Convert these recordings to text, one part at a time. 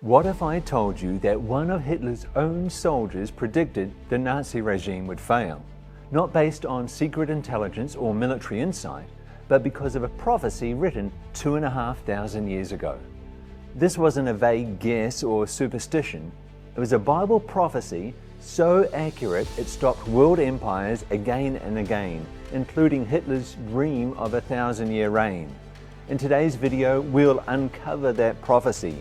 What if I told you that one of Hitler's own soldiers predicted the Nazi regime would fail? Not based on secret intelligence or military insight, but because of a prophecy written 2,500 years ago. This wasn't a vague guess or superstition. It was a Bible prophecy so accurate it stopped world empires again and again, including Hitler's dream of a 1,000-year reign. In today's video, we'll uncover that prophecy.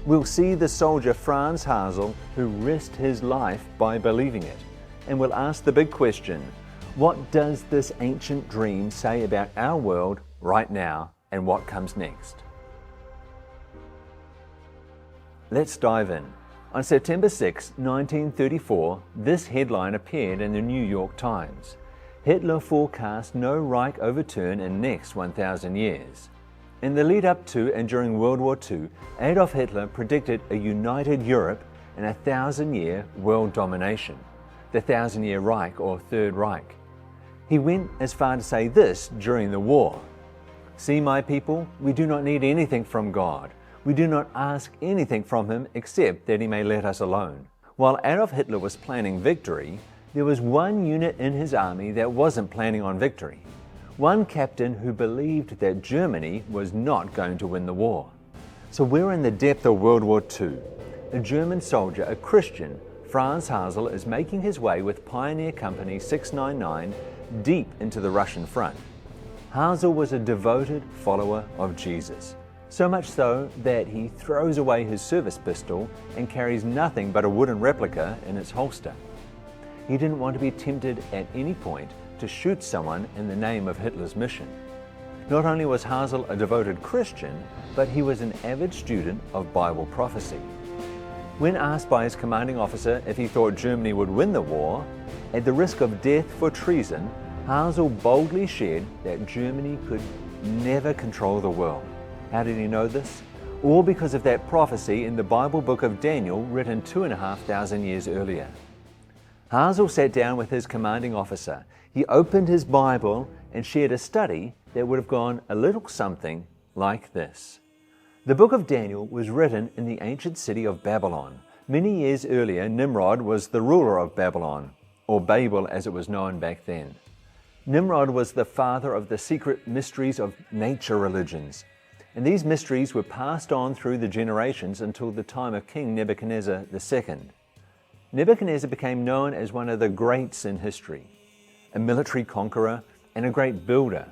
We'll see the soldier Franz Hasel who risked his life by believing it. And we'll ask the big question, what does this ancient dream say about our world right now and what comes next? Let's dive in. On September 6, 1934, this headline appeared in the New York Times. Hitler forecast no Reich overturn in next 1,000 years. In the lead up to and during World War II, Adolf Hitler predicted a united Europe and a 1,000-year world domination, the 1,000-year Reich or Third Reich. He went as far to say this during the war. "See, my people, we do not need anything from God. We do not ask anything from Him except that He may let us alone." While Adolf Hitler was planning victory, there was one unit in his army that wasn't planning on victory. One captain who believed that Germany was not going to win the war. So we're in the depth of World War II. A German soldier, a Christian, Franz Hasel, is making his way with Pioneer Company 699 deep into the Russian front. Hasel was a devoted follower of Jesus, so much so that he throws away his service pistol and carries nothing but a wooden replica in its holster. He didn't want to be tempted at any point to shoot someone in the name of Hitler's mission. Not only was Hasel a devoted Christian, but he was an avid student of Bible prophecy. When asked by his commanding officer if he thought Germany would win the war, at the risk of death for treason, Hasel boldly shared that Germany could never control the world. How did he know this? All because of that prophecy in the Bible book of Daniel written 2,500 years earlier. Hasel sat down with his commanding officer. He opened his Bible and shared a study that would have gone a little something like this. The book of Daniel was written in the ancient city of Babylon. Many years earlier, Nimrod was the ruler of Babylon, or Babel as it was known back then. Nimrod was the father of the secret mysteries of nature religions. And these mysteries were passed on through the generations until the time of King Nebuchadnezzar II. Nebuchadnezzar became known as one of the greats in history, a military conqueror and a great builder.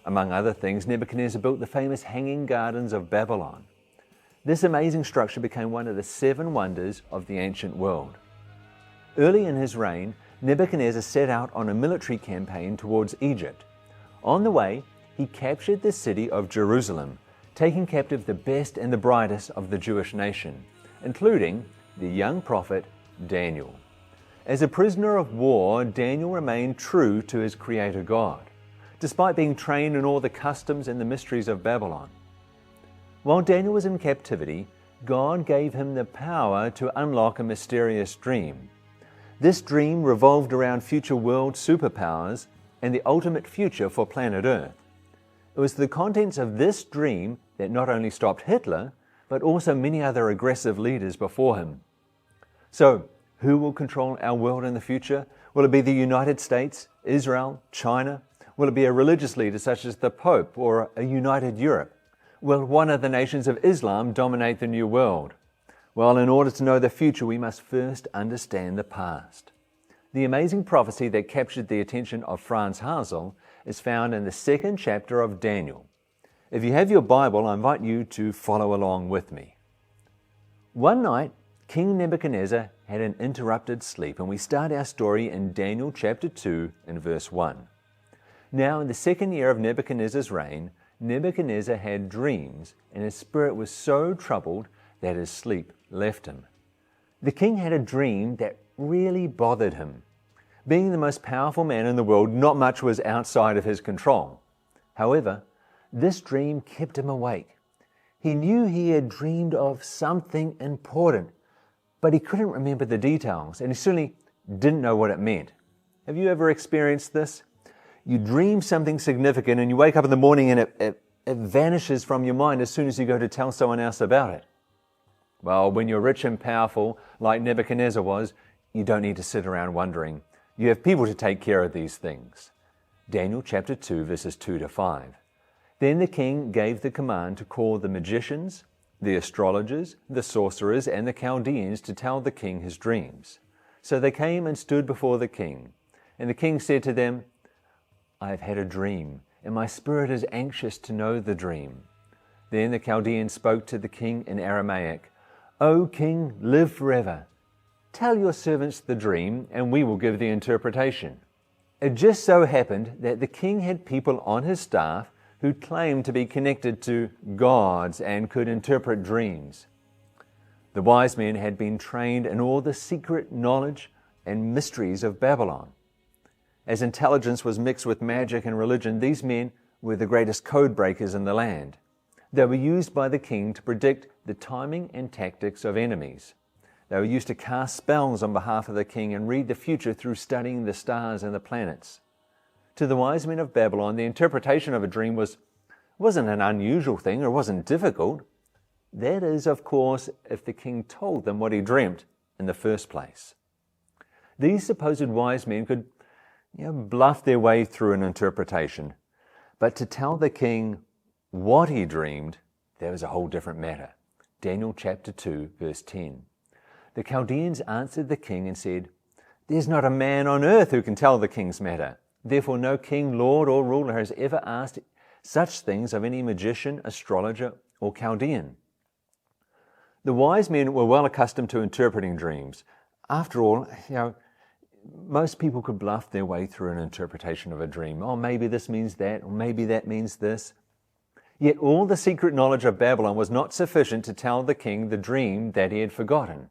Among other things, Nebuchadnezzar built the famous Hanging Gardens of Babylon. This amazing structure became one of the 7 wonders of the ancient world. Early in his reign, Nebuchadnezzar set out on a military campaign towards Egypt. On the way, he captured the city of Jerusalem, taking captive the best and the brightest of the Jewish nation, including the young prophet Daniel. As a prisoner of war, Daniel remained true to his Creator God, despite being trained in all the customs and the mysteries of Babylon. While Daniel was in captivity, God gave him the power to unlock a mysterious dream. This dream revolved around future world superpowers and the ultimate future for planet Earth. It was the contents of this dream that not only stopped Hitler, but also many other aggressive leaders before him. So, who will control our world in the future? Will it be the United States, Israel, China? Will it be a religious leader such as the Pope or a united Europe? Will one of the nations of Islam dominate the new world? Well, in order to know the future, we must first understand the past. The amazing prophecy that captured the attention of Franz Hasel is found in the 2nd chapter of Daniel. If you have your Bible, I invite you to follow along with me. One night, King Nebuchadnezzar had an interrupted sleep, and we start our story in Daniel chapter 2 and verse 1. Now in the 2nd year of Nebuchadnezzar's reign, Nebuchadnezzar had dreams, and his spirit was so troubled that his sleep left him. The king had a dream that really bothered him. Being the most powerful man in the world, not much was outside of his control. However, this dream kept him awake. He knew he had dreamed of something important, but he couldn't remember the details, and he certainly didn't know what it meant. Have you ever experienced this? You dream something significant and you wake up in the morning and it vanishes from your mind as soon as you go to tell someone else about it. Well, when you're rich and powerful, like Nebuchadnezzar was, you don't need to sit around wondering. You have people to take care of these things. Daniel chapter 2, verses 2 to 5. Then the king gave the command to call the magicians, the astrologers, the sorcerers, and the Chaldeans to tell the king his dreams. So they came and stood before the king. And the king said to them, I have had a dream, and my spirit is anxious to know the dream. Then the Chaldeans spoke to the king in Aramaic, O king, live forever. Tell your servants the dream, and we will give the interpretation. It just so happened that the king had people on his staff who claimed to be connected to gods and could interpret dreams. The wise men had been trained in all the secret knowledge and mysteries of Babylon. As intelligence was mixed with magic and religion, these men were the greatest code breakers in the land. They were used by the king to predict the timing and tactics of enemies. They were used to cast spells on behalf of the king and read the future through studying the stars and the planets. To the wise men of Babylon, the interpretation of a dream wasn't an unusual thing or wasn't difficult. That is, of course, if the king told them what he dreamt in the first place. These supposed wise men could bluff their way through an interpretation, but to tell the king what he dreamed, that was a whole different matter. Daniel chapter 2, verse 10. The Chaldeans answered the king and said, There's not a man on earth who can tell the king's matter. Therefore no king, lord, or ruler has ever asked such things of any magician, astrologer, or Chaldean. The wise men were well accustomed to interpreting dreams. After all, most people could bluff their way through an interpretation of a dream. Oh, maybe this means that, or maybe that means this. Yet all the secret knowledge of Babylon was not sufficient to tell the king the dream that he had forgotten.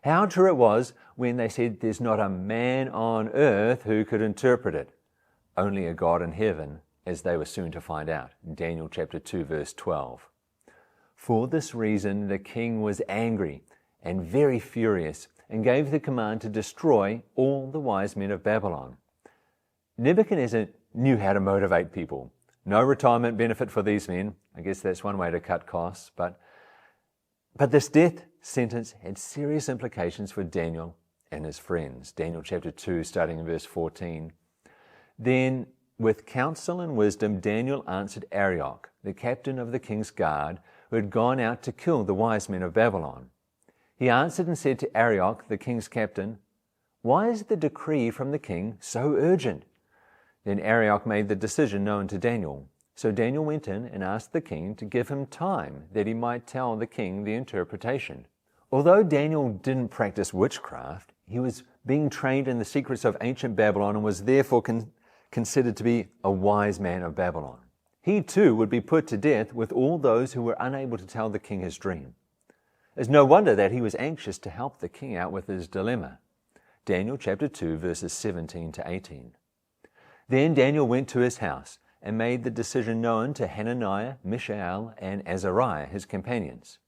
How true it was when they said there's not a man on earth who could interpret it. Only a God in heaven, as they were soon to find out. Daniel chapter 2, verse 12. For this reason, the king was angry and very furious and gave the command to destroy all the wise men of Babylon. Nebuchadnezzar knew how to motivate people. No retirement benefit for these men. I guess that's one way to cut costs. But this death sentence had serious implications for Daniel and his friends. Daniel chapter 2, starting in verse 14. Then, with counsel and wisdom, Daniel answered Arioch, the captain of the king's guard, who had gone out to kill the wise men of Babylon. He answered and said to Arioch, the king's captain, Why is the decree from the king so urgent? Then Arioch made the decision known to Daniel. So Daniel went in and asked the king to give him time that he might tell the king the interpretation. Although Daniel didn't practice witchcraft, he was being trained in the secrets of ancient Babylon and was therefore considered to be a wise man of Babylon. He too would be put to death with all those who were unable to tell the king his dream. It's no wonder that he was anxious to help the king out with his dilemma. Daniel chapter 2, verses 17 to 18. Then Daniel went to his house and made the decision known to Hananiah, Mishael, and Azariah, his companions,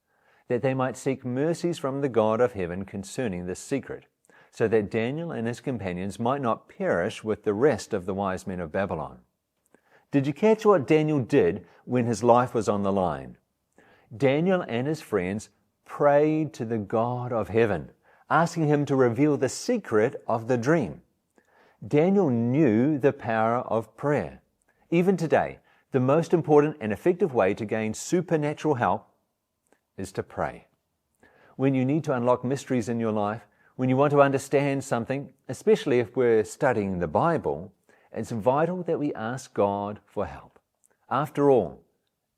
that they might seek mercies from the God of heaven concerning this secret, so that Daniel and his companions might not perish with the rest of the wise men of Babylon. Did you catch what Daniel did when his life was on the line? Daniel and his friends prayed to the God of heaven, asking him to reveal the secret of the dream. Daniel knew the power of prayer. Even today, the most important and effective way to gain supernatural help is to pray. When you need to unlock mysteries in your life, when you want to understand something, especially if we're studying the Bible, it's vital that we ask God for help. After all,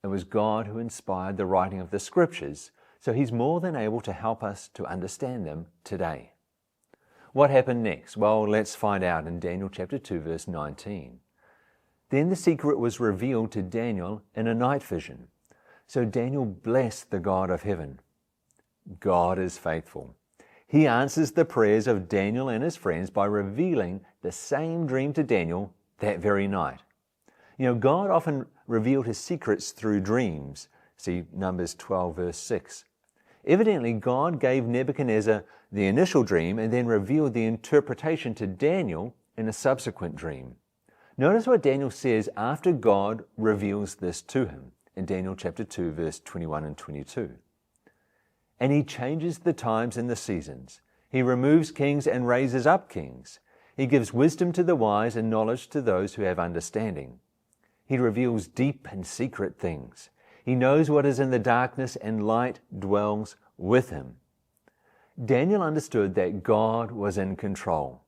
it was God who inspired the writing of the Scriptures, so He's more than able to help us to understand them today. What happened next? Well, let's find out in Daniel chapter 2, verse 19. Then the secret was revealed to Daniel in a night vision. So Daniel blessed the God of heaven. God is faithful. He answers the prayers of Daniel and his friends by revealing the same dream to Daniel that very night. God often revealed His secrets through dreams. See Numbers 12, verse 6. Evidently, God gave Nebuchadnezzar the initial dream and then revealed the interpretation to Daniel in a subsequent dream. Notice what Daniel says after God reveals this to him in Daniel chapter 2, verse 21 and 22. And he changes the times and the seasons. He removes kings and raises up kings. He gives wisdom to the wise and knowledge to those who have understanding. He reveals deep and secret things. He knows what is in the darkness, and light dwells with him. Daniel understood that God was in control.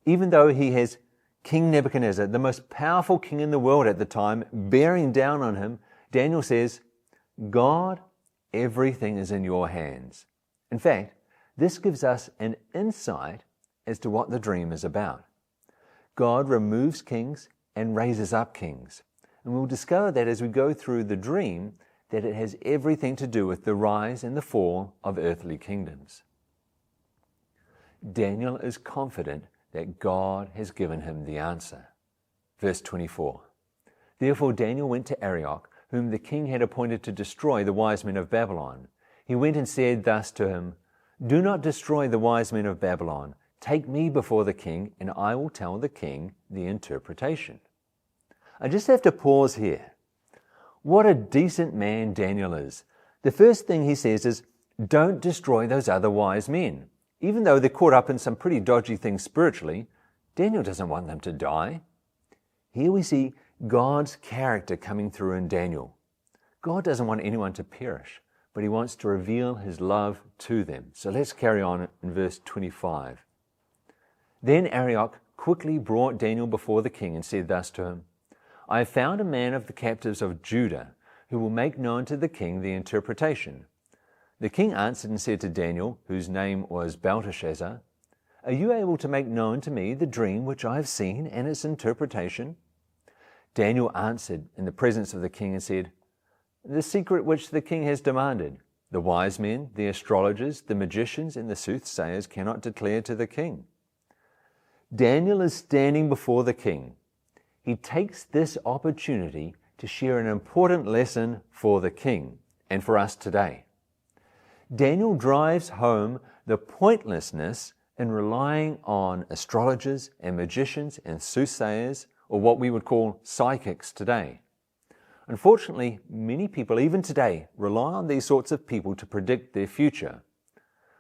Even though he has King Nebuchadnezzar, the most powerful king in the world at the time, bearing down on him, Daniel says, God, everything is in your hands. In fact, this gives us an insight as to what the dream is about. God removes kings and raises up kings. And we'll discover that as we go through the dream, that it has everything to do with the rise and the fall of earthly kingdoms. Daniel is confident that God has given him the answer. Verse 24. Therefore Daniel went to Arioch, whom the king had appointed to destroy the wise men of Babylon. He went and said thus to him, Do not destroy the wise men of Babylon. Take me before the king, and I will tell the king the interpretation. I just have to pause here. What a decent man Daniel is. The first thing he says is, don't destroy those other wise men. Even though they're caught up in some pretty dodgy things spiritually, Daniel doesn't want them to die. Here we see God's character coming through in Daniel. God doesn't want anyone to perish, but he wants to reveal his love to them. So let's carry on in verse 25. Then Arioch quickly brought Daniel before the king and said thus to him, I have found a man of the captives of Judah who will make known to the king the interpretation. The king answered and said to Daniel, whose name was Belteshazzar, Are you able to make known to me the dream which I have seen and its interpretation? Daniel answered in the presence of the king and said, The secret which the king has demanded, the wise men, the astrologers, the magicians, and the soothsayers cannot declare to the king. Daniel is standing before the king. He takes this opportunity to share an important lesson for the king and for us today. Daniel drives home the pointlessness in relying on astrologers and magicians and soothsayers, or what we would call psychics today. Unfortunately, many people, even today, rely on these sorts of people to predict their future.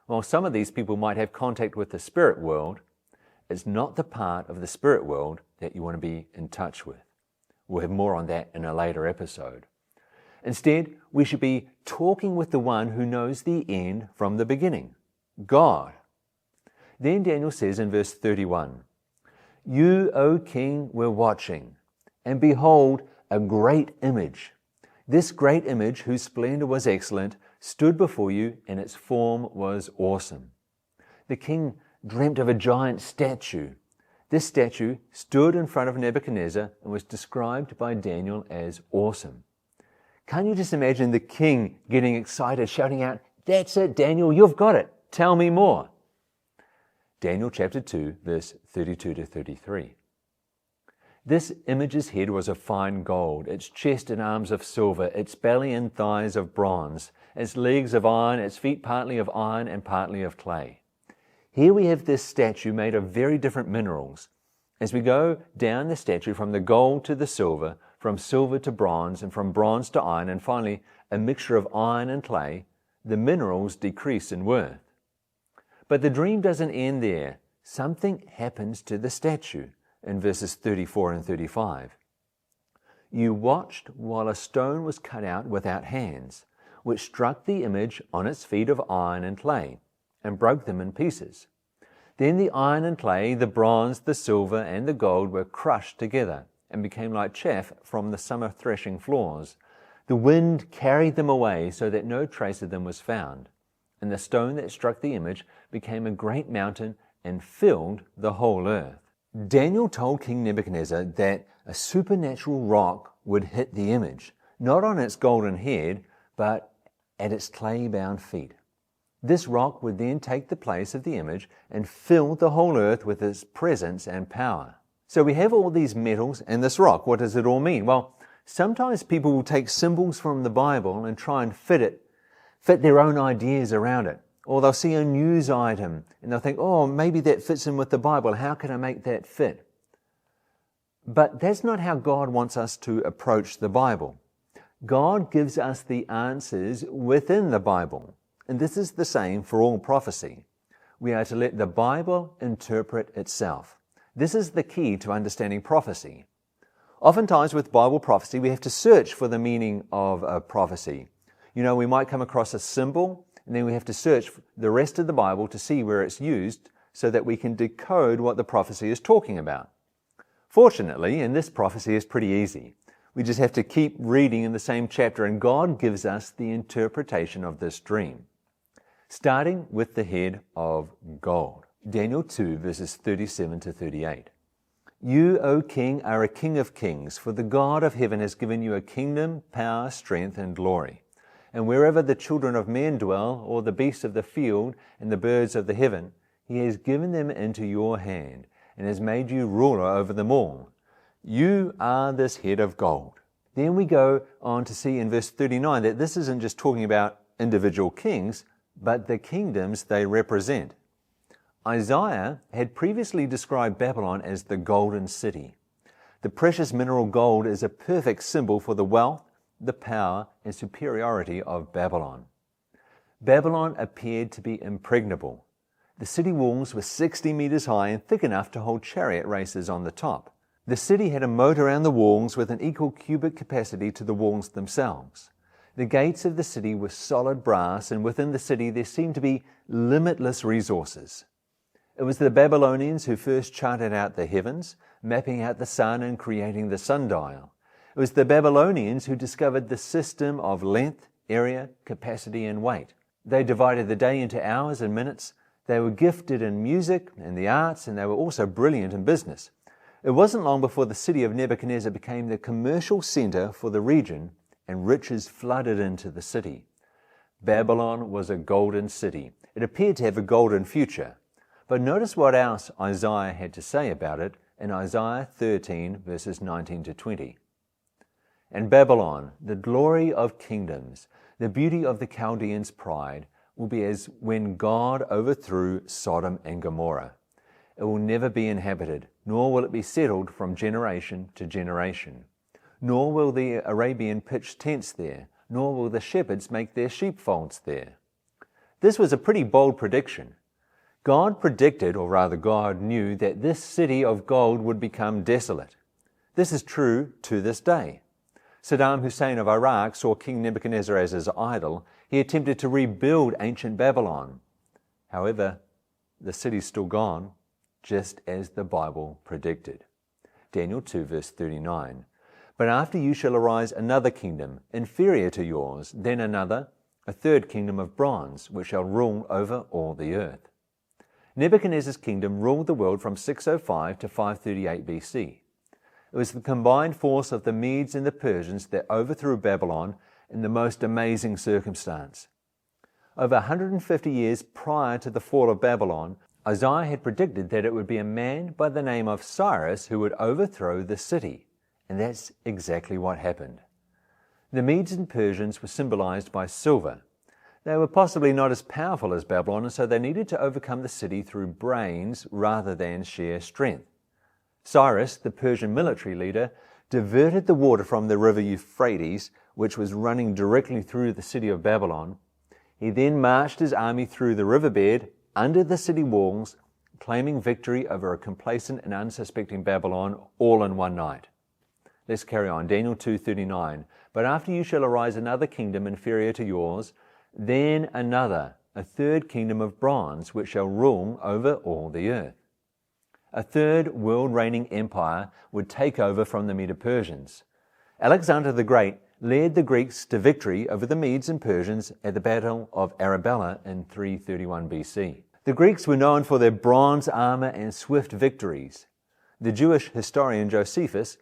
While some of these people might have contact with the spirit world, it's not the part of the spirit world that you want to be in touch with. We'll have more on that in a later episode. Instead, we should be talking with the one who knows the end from the beginning, God. Then Daniel says in verse 31, You, O king, were watching, and behold, a great image. This great image, whose splendor was excellent, stood before you, and its form was awesome. The king dreamt of a giant statue. This statue stood in front of Nebuchadnezzar and was described by Daniel as awesome. Can't you just imagine the king getting excited, shouting out, That's it, Daniel, you've got it. Tell me more. Daniel chapter 2, verse 32 to 33. This image's head was of fine gold, its chest and arms of silver, its belly and thighs of bronze, its legs of iron, its feet partly of iron and partly of clay. Here we have this statue made of very different minerals. As we go down the statue from the gold to the silver, from silver to bronze, and from bronze to iron, and finally a mixture of iron and clay, the minerals decrease in worth. But the dream doesn't end there. Something happens to the statue in verses 34 and 35. You watched while a stone was cut out without hands, which struck the image on its feet of iron and clay, and broke them in pieces. Then the iron and clay, the bronze, the silver, and the gold were crushed together, and became like chaff from the summer threshing floors. The wind carried them away so that no trace of them was found. And the stone that struck the image became a great mountain and filled the whole earth. Daniel told King Nebuchadnezzar that a supernatural rock would hit the image, not on its golden head, but at its clay-bound feet. This rock would then take the place of the image and fill the whole earth with its presence and power. So we have all these metals and this rock. What does it all mean? Well, sometimes people will take symbols from the Bible and try and fit their own ideas around it. Or they'll see a news item and they'll think, oh, maybe that fits in with the Bible. How can I make that fit? But that's not how God wants us to approach the Bible. God gives us the answers within the Bible. And this is the same for all prophecy. We are to let the Bible interpret itself. This is the key to understanding prophecy. Oftentimes with Bible prophecy, we have to search for the meaning of a prophecy. We might come across a symbol, and then we have to search the rest of the Bible to see where it's used so that we can decode what the prophecy is talking about. Fortunately, in this prophecy is pretty easy. We just have to keep reading in the same chapter, and God gives us the interpretation of this dream. Starting with the head of gold. Daniel 2, verses 37 to 38. You, O king, are a king of kings, for the God of heaven has given you a kingdom, power, strength, and glory. And wherever the children of men dwell, or the beasts of the field, and the birds of the heaven, he has given them into your hand, and has made you ruler over them all. You are this head of gold. Then we go on to see in verse 39 that this isn't just talking about individual kings, but the kingdoms they represent. Isaiah had previously described Babylon as the golden city. The precious mineral gold is a perfect symbol for the wealth, the power, and superiority of Babylon. Babylon appeared to be impregnable. The city walls were 60 meters high and thick enough to hold chariot races on the top. The city had a moat around the walls with an equal cubic capacity to the walls themselves. The gates of the city were solid brass, and within the city there seemed to be limitless resources. It was the Babylonians who first charted out the heavens, mapping out the sun and creating the sundial. It was the Babylonians who discovered the system of length, area, capacity, and weight. They divided the day into hours and minutes. They were gifted in music and the arts, and they were also brilliant in business. It wasn't long before the city of Nebuchadnezzar became the commercial center for the region, and riches flooded into the city. Babylon was a golden city. It appeared to have a golden future. But notice what else Isaiah had to say about it in Isaiah 13, verses 19 to 20. And Babylon, the glory of kingdoms, the beauty of the Chaldeans' pride, will be as when God overthrew Sodom and Gomorrah. It will never be inhabited, nor will it be settled from generation to generation. Nor will the Arabian pitch tents there, nor will the shepherds make their sheepfolds there. This was a pretty bold prediction. God predicted, or rather God knew, that this city of gold would become desolate. This is true to this day. Saddam Hussein of Iraq saw King Nebuchadnezzar as his idol. He attempted to rebuild ancient Babylon. However, the city's still gone, just as the Bible predicted. Daniel 2, verse 39. But after you shall arise another kingdom, inferior to yours, then another, a third kingdom of bronze, which shall rule over all the earth. Nebuchadnezzar's kingdom ruled the world from 605 to 538 BC. It was the combined force of the Medes and the Persians that overthrew Babylon in the most amazing circumstance. Over 150 years prior to the fall of Babylon, Isaiah had predicted that it would be a man by the name of Cyrus who would overthrow the city. And that's exactly what happened. The Medes and Persians were symbolized by silver. They were possibly not as powerful as Babylon, and so they needed to overcome the city through brains rather than sheer strength. Cyrus, the Persian military leader, diverted the water from the river Euphrates, which was running directly through the city of Babylon. He then marched his army through the riverbed, under the city walls, claiming victory over a complacent and unsuspecting Babylon all in one night. Let's carry on. Daniel 2:39. But after you shall arise another kingdom inferior to yours, then another, a third kingdom of bronze, which shall rule over all the earth. A third world-reigning empire would take over from the Medo-Persians. Alexander the Great led the Greeks to victory over the Medes and Persians at the Battle of Arbela in 331 BC. The Greeks were known for their bronze armor and swift victories. The Jewish historian Josephus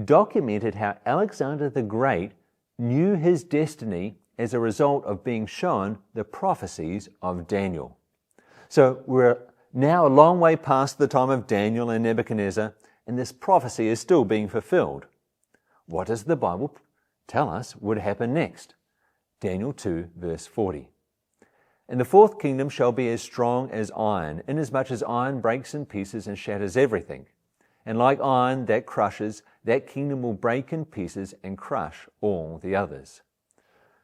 documented how Alexander the Great knew his destiny as a result of being shown the prophecies of Daniel. So we're now a long way past the time of Daniel and Nebuchadnezzar, and this prophecy is still being fulfilled. What does the Bible tell us would happen next? Daniel 2, verse 40. And the fourth kingdom shall be as strong as iron, inasmuch as iron breaks in pieces and shatters everything. And like iron that crushes, that kingdom will break in pieces and crush all the others.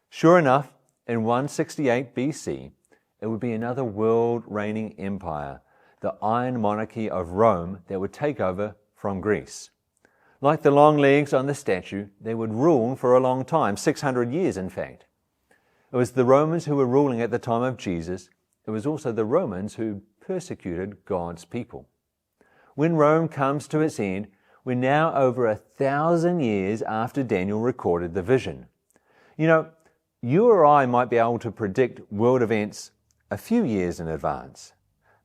Sure enough, In 168 BC, it would be another world reigning empire, the Iron Monarchy of Rome, that would take over from Greece. Like the long legs on the statue, they would rule for a long time, 600 years in fact. It was the Romans who were ruling at the time of Jesus. It was also the Romans who persecuted God's people. When Rome comes to its end, we're now over 1,000 years after Daniel recorded the vision. You know, you or I might be able to predict world events a few years in advance,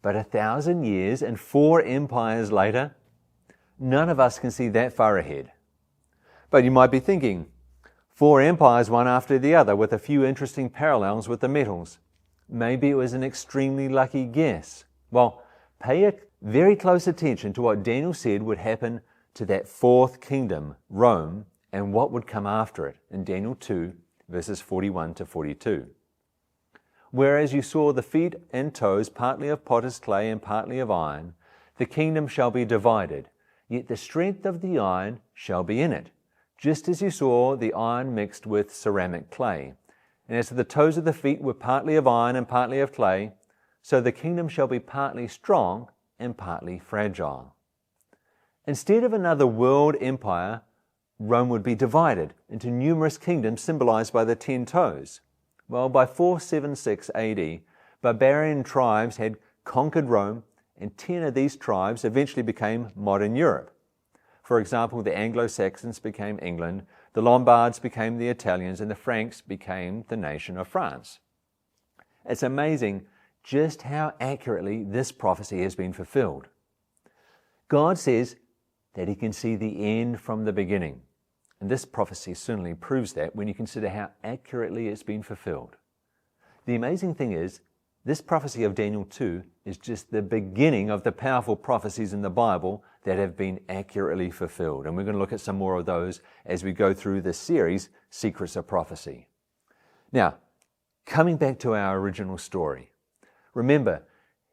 but 1,000 years and 4 empires later, none of us can see that far ahead. But you might be thinking, 4 empires one after the other with a few interesting parallels with the metals. Maybe it was an extremely lucky guess. Well, pay very close attention to what Daniel said would happen to that 4th kingdom, Rome, and what would come after it in Daniel 2, verses 41 to 42. Whereas you saw the feet and toes partly of potter's clay and partly of iron, the kingdom shall be divided, yet the strength of the iron shall be in it, just as you saw the iron mixed with ceramic clay. And as the toes of the feet were partly of iron and partly of clay, so the kingdom shall be partly strong and partly fragile. Instead of another world empire, Rome would be divided into numerous kingdoms symbolized by the 10 toes. Well, by 476 AD, barbarian tribes had conquered Rome, and 10 of these tribes eventually became modern Europe. For example, the Anglo-Saxons became England, the Lombards became the Italians, and the Franks became the nation of France. It's amazing just how accurately this prophecy has been fulfilled. God says that He can see the end from the beginning. And this prophecy certainly proves that when you consider how accurately it's been fulfilled. The amazing thing is, this prophecy of Daniel 2 is just the beginning of the powerful prophecies in the Bible that have been accurately fulfilled. And we're going to look at some more of those as we go through this series, Secrets of Prophecy. Now, coming back to our original story. Remember,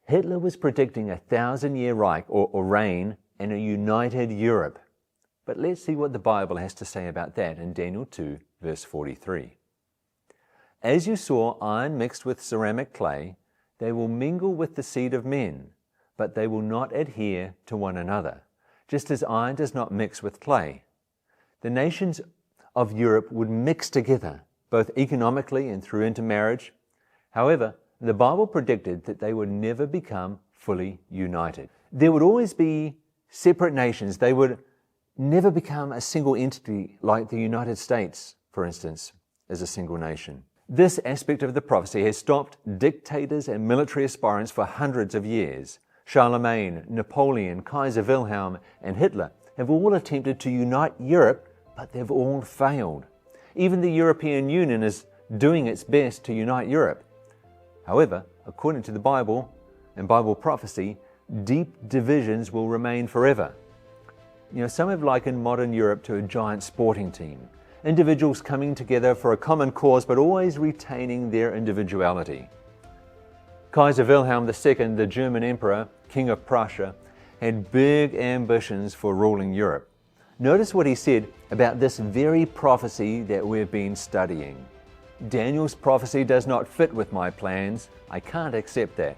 Hitler was predicting a 1,000-year Reich or reign and a united Europe. But let's see what the Bible has to say about that in Daniel 2, verse 43. As you saw iron mixed with ceramic clay, they will mingle with the seed of men, but they will not adhere to one another, just as iron does not mix with clay. The nations of Europe would mix together, both economically and through intermarriage. However, the Bible predicted that they would never become fully united. There would always be separate nations. They would never become a single entity like the United States, for instance, as a single nation. This aspect of the prophecy has stopped dictators and military aspirants for hundreds of years. Charlemagne, Napoleon, Kaiser Wilhelm, and Hitler have all attempted to unite Europe, but they've all failed. Even the European Union is doing its best to unite Europe. However, according to the Bible and Bible prophecy, deep divisions will remain forever. You know, some have likened modern Europe to a giant sporting team, individuals coming together for a common cause but always retaining their individuality. Kaiser Wilhelm II, the German emperor, king of Prussia, had big ambitions for ruling Europe. Notice what he said about this very prophecy that we've been studying. Daniel's prophecy does not fit with my plans. I can't accept that.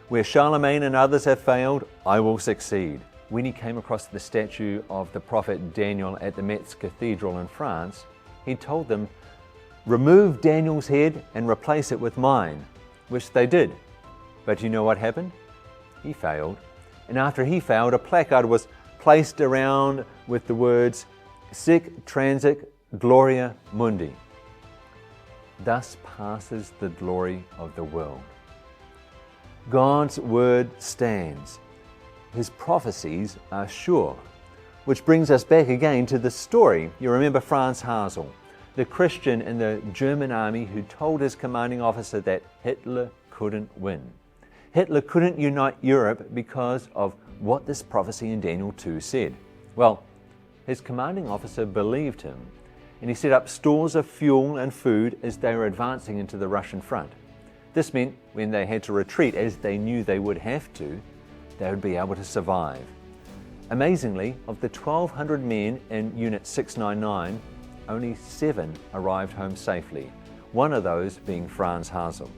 Where Charlemagne and others have failed, I will succeed. When he came across the statue of the prophet Daniel at the Metz Cathedral in France, he told them, "Remove Daniel's head and replace it with mine," which they did. But you know what happened? He failed. And after he failed, a placard was placed around with the words, "Sic transit gloria mundi." Thus passes the glory of the world. God's word stands. His prophecies are sure. Which brings us back again to the story. You remember Franz Hasel, the Christian in the German army who told his commanding officer that Hitler couldn't win. Hitler couldn't unite Europe because of what this prophecy in Daniel 2 said. Well, his commanding officer believed him, and he set up stores of fuel and food as they were advancing into the Russian front. This meant when they had to retreat, as they knew they would have to, they would be able to survive. Amazingly, of the 1,200 men in Unit 699, only 7 arrived home safely, one of those being Franz Hasel.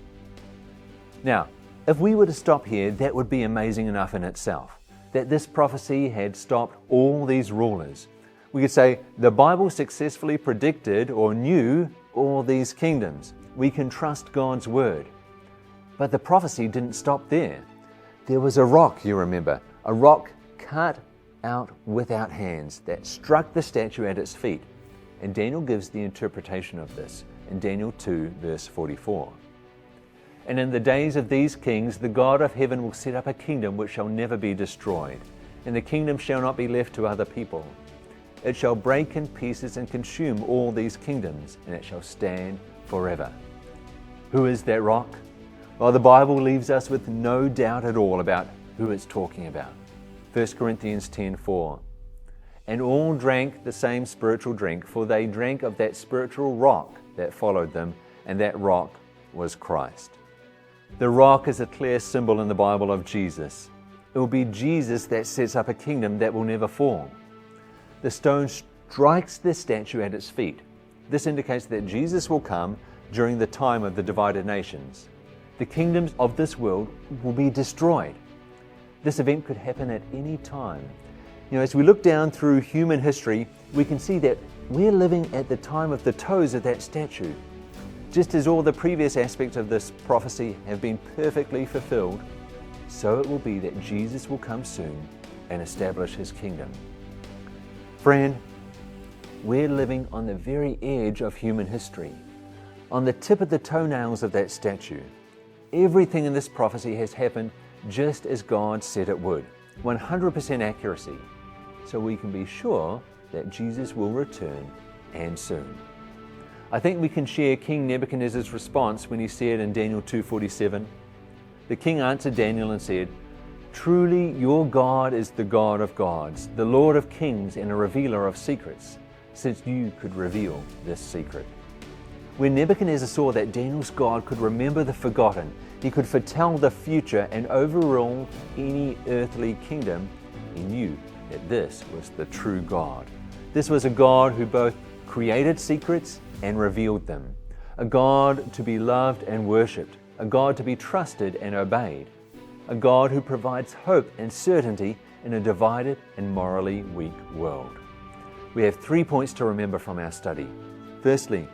Now, if we were to stop here, that would be amazing enough in itself, that this prophecy had stopped all these rulers. We could say the Bible successfully predicted or knew all these kingdoms. We can trust God's word. But the prophecy didn't stop there. There was a rock, you remember, a rock cut out without hands that struck the statue at its feet. And Daniel gives the interpretation of this in Daniel 2, verse 44. And in the days of these kings, the God of heaven will set up a kingdom which shall never be destroyed, and the kingdom shall not be left to other people. It shall break in pieces and consume all these kingdoms, and it shall stand forever. Who is that rock? Well, the Bible leaves us with no doubt at all about who it's talking about. 1 Corinthians 10:4. And all drank the same spiritual drink, for they drank of that spiritual rock that followed them, and that rock was Christ. The rock is a clear symbol in the Bible of Jesus. It will be Jesus that sets up a kingdom that will never fall. The stone strikes the statue at its feet. This indicates that Jesus will come during the time of the divided nations. The kingdoms of this world will be destroyed. This event could happen at any time. As we look down through human history, we can see that we're living at the time of the toes of that statue. Just as all the previous aspects of this prophecy have been perfectly fulfilled, so it will be that Jesus will come soon and establish his kingdom. Friend, we're living on the very edge of human history, on the tip of the toenails of that statue. Everything in this prophecy has happened just as God said it would, 100% accuracy, so we can be sure that Jesus will return, and soon. I think we can share King Nebuchadnezzar's response when he said in Daniel 2:47, the king answered Daniel and said, "Truly your God is the God of gods, the Lord of kings and a revealer of secrets, since you could reveal this secret." When Nebuchadnezzar saw that Daniel's God could remember the forgotten, he could foretell the future and overrule any earthly kingdom, he knew that this was the true God. This was a God who both created secrets and revealed them, a God to be loved and worshipped, a God to be trusted and obeyed, a God who provides hope and certainty in a divided and morally weak world. We have 3 points to remember from our study. Firstly,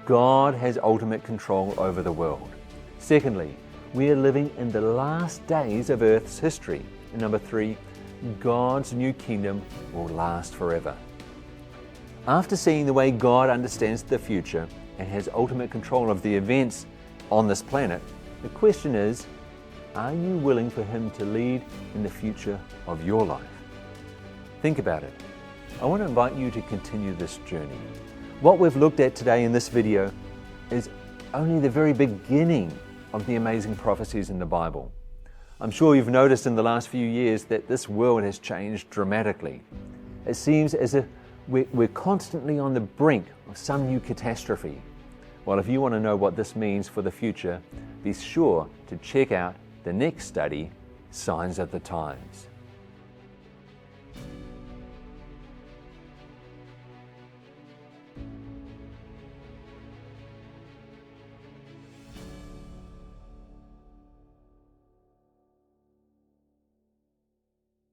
God has ultimate control over the world. Secondly, we are living in the last days of Earth's history. And number 3, God's new kingdom will last forever. After seeing the way God understands the future and has ultimate control of the events on this planet, the question is, are you willing for Him to lead in the future of your life? Think about it. I want to invite you to continue this journey. What we've looked at today in this video is only the very beginning of the amazing prophecies in the Bible. I'm sure you've noticed in the last few years that this world has changed dramatically. It seems as if we're constantly on the brink of some new catastrophe. Well, if you want to know what this means for the future, be sure to check out the next study, Signs of the Times.